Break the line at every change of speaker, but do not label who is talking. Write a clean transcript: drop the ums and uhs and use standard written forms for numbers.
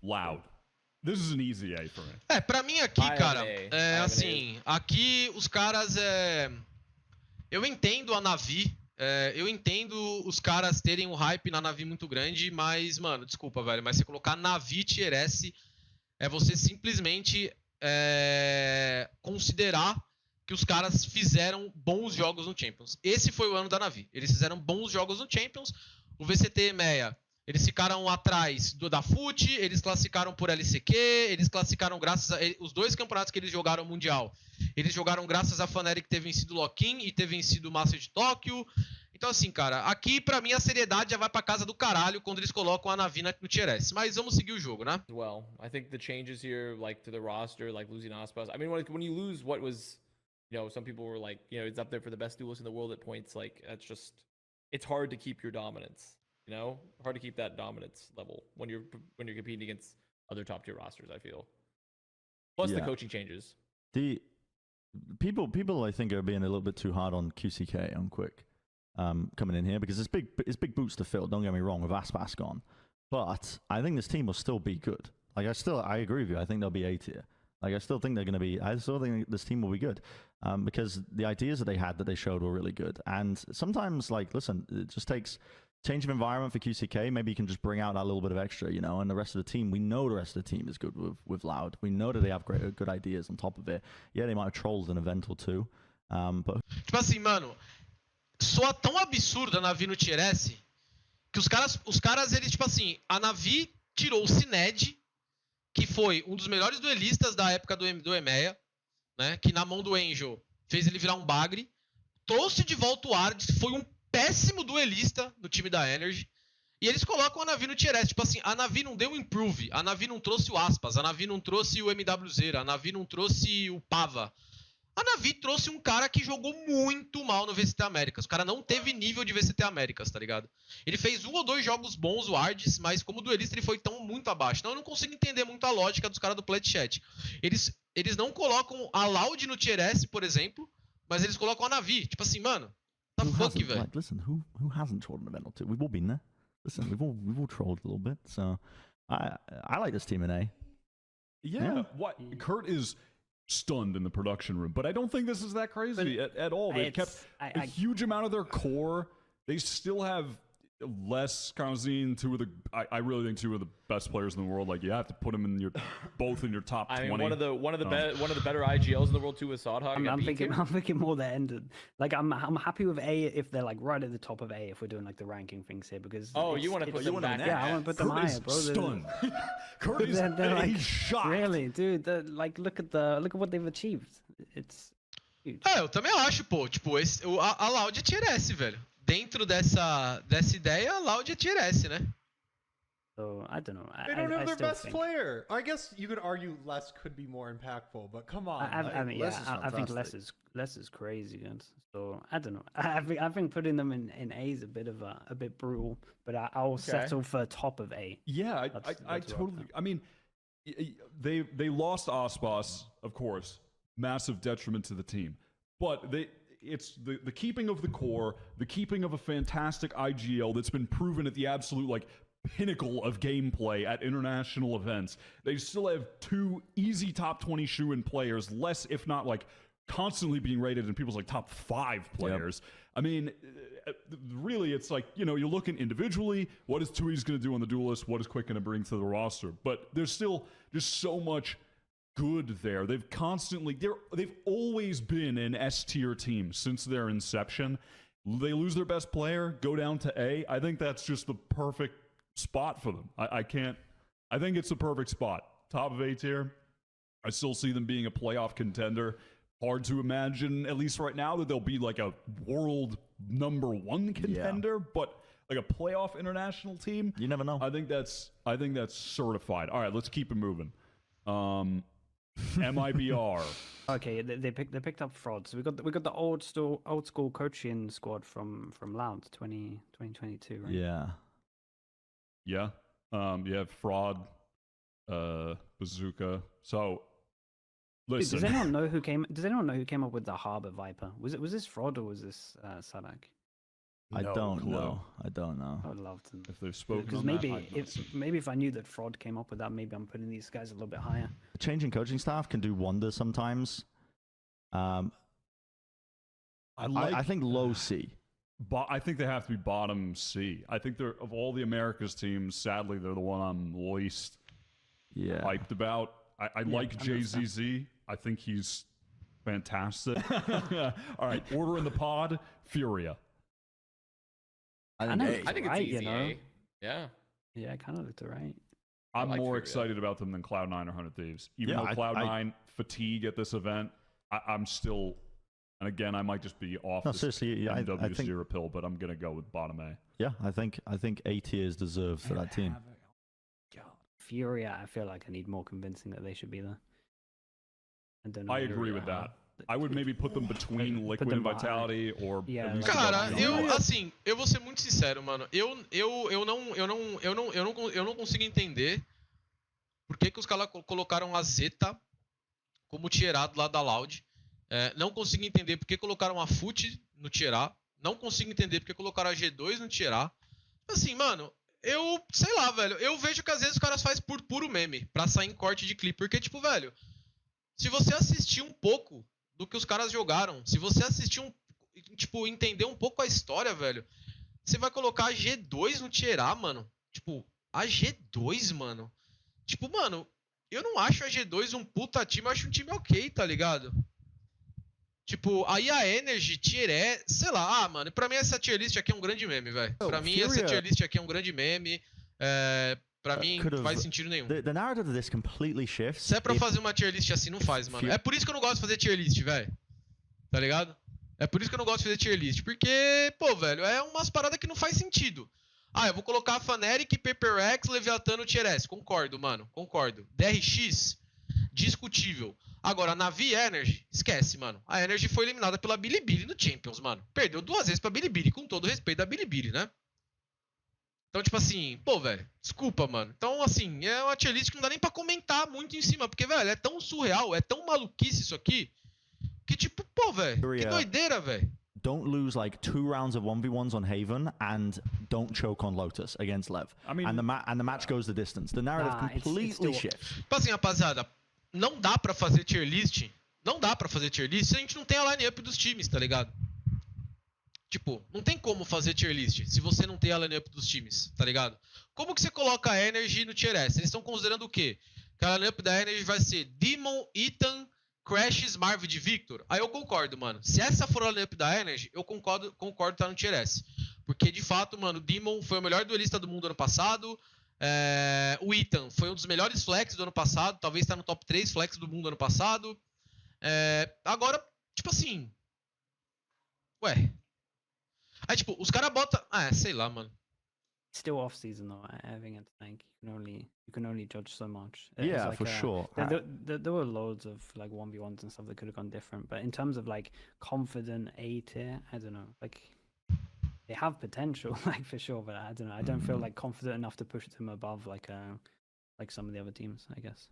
Loud. This is an easy A for me.
Pra mim aqui, cara, assim, aqui os caras, eu entendo a Navi, eu entendo os caras terem um hype na Navi muito grande, mas, mano, desculpa, velho, mas você colocar Navi Tier S é você simplesmente considerar que os caras fizeram bons jogos no Champions. Esse foi o ano da Navi. Eles fizeram bons jogos no Champions. O VCT e MEA, eles ficaram atrás da FUT, eles classificaram por LCQ, eles classificaram graças a... Os dois campeonatos que eles jogaram Mundial, eles jogaram graças a Fnatic ter vencido o Lock-in e ter vencido o Master de Tóquio. Então, assim, cara, aqui pra mim a seriedade já vai pra casa do caralho quando eles colocam a Navi no Tier S. Mas vamos seguir o jogo, né?
Well, I think the changes here, like to the roster, like losing Aspas. I mean, when you lose what was, you know, some people were like, you know, it's up there for the best duelist in the world at points. Like, that's just, it's hard to keep your dominance. You know, hard to keep that dominance level when you're competing against other top tier rosters. I feel. Plus the coaching changes.
The people I think are being a little bit too hard on QCK on Quick. Coming in here because it's big boots to fill. Don't get me wrong with Aspas gone, but I think this team will still be good. Like I agree with you. I think they'll be A tier. Like I still think they're going to be. I still think this team will be good because the ideas that they showed were really good. And sometimes, like, listen, it just takes change of environment for QCK. Maybe you can just bring out that little bit of extra, you know. And the rest of the team, we know the rest of the team is good with Loud. We know that they have good ideas on top of it. Yeah, they might have trolled an event or two, but.
Tipo assim, mano. Soa tão absurda a Navi no Tier S que os caras, eles, tipo assim, a Navi tirou o Cined, que foi um dos melhores duelistas da época do EMEA, né? Que na mão do Angel fez ele virar um bagre, trouxe de volta o Ardis, foi um péssimo duelista no time da Energy, e eles colocam a Navi no Tier S. Tipo assim, a Navi não deu improve, a Navi não trouxe o Aspas, a Navi não trouxe o MWZ, a Navi não trouxe o Pava. A Navi trouxe um cara que jogou muito mal no VCT Américas. O cara não teve nível de VCT Américas, tá ligado? Ele fez 1 ou 2 jogos bons, o Ardis, mas como duelista ele foi tão muito abaixo. Então eu não consigo entender muito a lógica dos caras do Platchat. Eles não colocam a Loud no Tier S, por exemplo, mas eles colocam a Navi. Tipo assim, mano, tá fuck, velho.
Like, listen, who hasn't trolled an event or two? We've all been there. Listen, we've all trolled a little bit. So I like this team in A.
Yeah. What? Kurt is stunned in the production room, but I don't think this is that crazy at all. They've kept a huge amount of their core. They still have less Kanzine, I really think 2 of the best players in the world. Like, you have to put them in both in your top 20.
I mean, one of the better IGLs in the world too with Sodhog.
I'm thinking more the end. Like, I'm happy with A if they're like right at the top of A if we're doing like the ranking things here because
you want to put them back?
Yeah, I want to put them higher, bro.
Stunned. Kurt is like, shocked.
Really, dude. Like, look at what they've achieved. It's huge.
Eu também acho, pô. Tipo, a Loud é Tier S, velho. Dentro dessa ideia, a Loud é Tier S, né?
So, I don't know.
They don't have their best player. I guess you could argue less could be more impactful, but come on.
I mean, I think less is crazy, good. So I don't know. I think putting them in A is a bit brutal, but I'll settle for top of A.
Yeah, I totally. I mean, they lost Aspas, of course, massive detriment to the team, but it's the keeping of the core, the keeping of a fantastic IGL that's been proven at the absolute, like, pinnacle of gameplay at international events. They still have 2 easy top 20 shoe-in players, less if not like constantly being rated in people's like top 5 players. Yep. I mean, really, it's like, you know, you're looking individually, what is Tui's going to do on the Duelist, what is Quick going to bring to the roster, but there's still just so much good there. They've always been an S tier team since their inception. They lose their best player, go down to A. I think that's just the perfect spot for them. I think it's the perfect spot. Top of A tier. I still see them being a playoff contender. Hard to imagine, at least right now, that they'll be like a world #1 contender, but like a playoff international team.
You never know.
I think that's certified. All right, let's keep it moving. MIBR.
Okay, they picked up Fraud. So we got the old school coaching squad from Loud 2022, right?
Yeah.
Yeah. You have Fraud, Bazooka. So listen.
Does anyone know who came up with the Harbor Viper? Was this Fraud or was this Sadak?
I
No
don't
clue.
know. I don't know.
I would love to.
If they've spoken
Because
on
maybe
that, I'd not.
maybe if I knew that Fraud came up with that, maybe I'm putting these guys a little bit higher.
Changing coaching staff can do wonders sometimes. I think low C.
But I think they have to be bottom C. I think they're of all the Americas teams. Sadly, they're the one I'm least hyped about. I like JZZ. I think he's fantastic. All right, order in the pod, Furia.
I
know.
think
I think
Right,
it's easy.
you know?
Yeah.
Yeah, kind of looked alright.
I'm
like
more
Furia.
excited about them than Cloud9 or 100 Thieves. Even
Yeah,
though Cloud9 fatigue at this event, I'm still, and again, I might just be off
No,
this
seriously, I
MW
think
Zero pill, but I'm going to go with bottom A.
yeah, I think A tier is deserved for that team.
Furia, I feel like I need more convincing that they should be there. I don't know.
I agree with that. I would maybe put them between Liquid
them
and Vitality or
Yeah,
at least
like-
Cara,
above
eu,
Vitality.
assim, eu vou ser muito sincero, mano. Eu não consigo entender por que os caras colocaram a Zeta como tierado lá da Loud. Não consigo entender por que colocaram a FUT no tierar. Não consigo entender por que colocaram a G2 no tierar. Assim, mano, eu sei lá, velho. Eu vejo que às vezes os caras fazem por puro meme, pra sair em corte de clipe. Porque, tipo, velho, se você assistir um pouco do que os caras jogaram, se você assistir tipo, entender um pouco a história, velho, você vai colocar a G2 no tier A, mano. Tipo, a G2, mano. Tipo, mano, eu não acho a G2 um puta time, eu acho um time ok, tá ligado? Tipo, aí a Energy, tier E, sei lá, mano, pra mim essa tier list aqui é um grande meme, velho. Pra mim essa
Furia-
tier list aqui é um grande meme. Pra mim
could've-
não faz sentido nenhum.
The narrative of this completely shifts.
Se é pra
if-
fazer uma tier list assim, não faz, mano.
Fury-
É por isso que eu não gosto de fazer tier list, velho. Tá ligado? É por isso que eu não gosto de fazer tier list. Porque, pô, velho, é umas paradas que não faz sentido. Ah, eu vou colocar a Fnatic, Paper Rex, Leviathan no tier S. Concordo, mano. Concordo. DRX, discutível. Agora, Navi e Energy, esquece, mano. A Energy foi eliminada pela Bilibili no Champions, mano. Perdeu 2 vezes pra Bilibili, com todo o respeito da Bilibili, né? Então, tipo assim, pô, velho, desculpa, mano. Então, assim, é uma tier list que não dá nem pra comentar muito em cima, porque, velho, é tão surreal, é tão maluquice isso aqui, que tipo, pô, velho, que
Furia.
doideira, velho.
Don't lose like 2 rounds of 1v1s on Haven and don't choke on Lotus against Lev.
I mean-
and the match goes the distance. The narrative
Nah, it's
completely
still-
shifts.
Tipo assim, rapaziada, não dá pra fazer tier list, não dá pra fazer tier list se a gente não tem a line-up dos times, tá ligado? Tipo, não tem como fazer tier list se você não tem a line-up dos times, tá ligado? Como que você coloca a Energy no tier S? Eles estão considerando o quê? Que a line-up da Energy vai ser Demon, Ethan, Crash, Marvid e Victor? Aí eu concordo, mano. Se essa for a line-up da Energy, eu concordo tá no tier S. Porque, de fato, mano, o Demon foi o melhor duelista do mundo ano passado. O Ethan foi um dos melhores flex do ano passado. Talvez tá no top 3 flex do mundo ano passado. Agora, tipo assim... Ué... Aí, tipo, os caras botam... sei lá, mano.
Still off season though. I think it's like you can only judge so much. It's
Yeah,
like,
for sure.
There were loads of like 1v1s and stuff that could have gone different, but in terms of like confident A tier, I don't know. Like they have potential, like for sure, but I don't know. I don't feel like confident enough to push them above like some of the other teams, I guess.